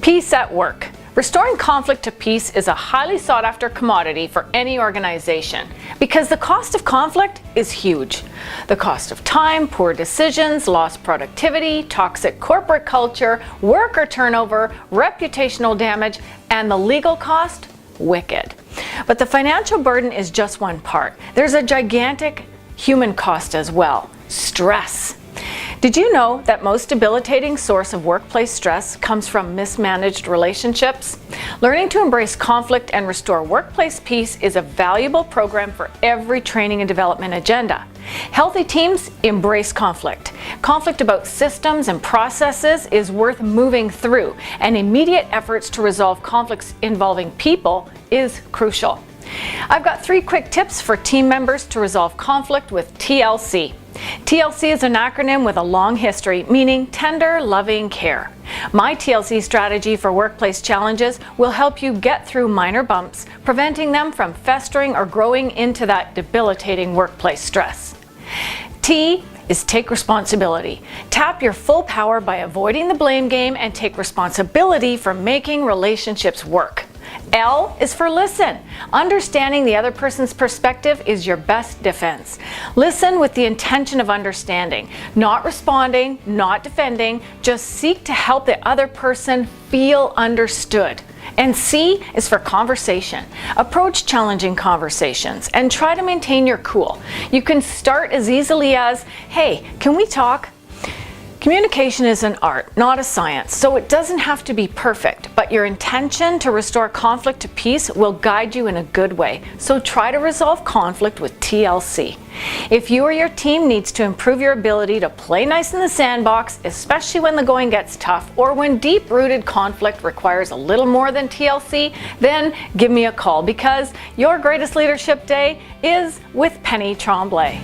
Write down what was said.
Peace at work. Restoring conflict to peace is a highly sought after commodity for any organization because the cost of conflict is huge. The cost of time, poor decisions, lost productivity, toxic corporate culture, worker turnover, reputational damage, and the legal cost, wicked. But the financial burden is just one part. There's a gigantic human cost as well, stress. Did you know that most debilitating source of workplace stress comes from mismanaged relationships? Learning to embrace conflict and restore workplace peace is a valuable program for every training and development agenda. Healthy teams embrace conflict. Conflict about systems and processes is worth moving through, and immediate efforts to resolve conflicts involving people is crucial. I've got 3 quick tips for team members to resolve conflict with TLC. TLC is an acronym with a long history, meaning tender, loving care. My TLC strategy for workplace challenges will help you get through minor bumps, preventing them from festering or growing into that debilitating workplace stress. T is take responsibility. Tap your full power by avoiding the blame game and take responsibility for making relationships work. L is for listen. Understanding the other person's perspective is your best defense. Listen with the intention of understanding, not responding, not defending. Just seek to help the other person feel understood. And C is for conversation. Approach challenging conversations and try to maintain your cool. You can start as easily as, "Hey, can we talk?" Communication is an art, not a science, so it doesn't have to be perfect, but your intention to restore conflict to peace will guide you in a good way. So try to resolve conflict with TLC. If you or your team needs to improve your ability to play nice in the sandbox, especially when the going gets tough or when deep-rooted conflict requires a little more than TLC, then give me a call because your greatest leadership day is with Penny Tremblay.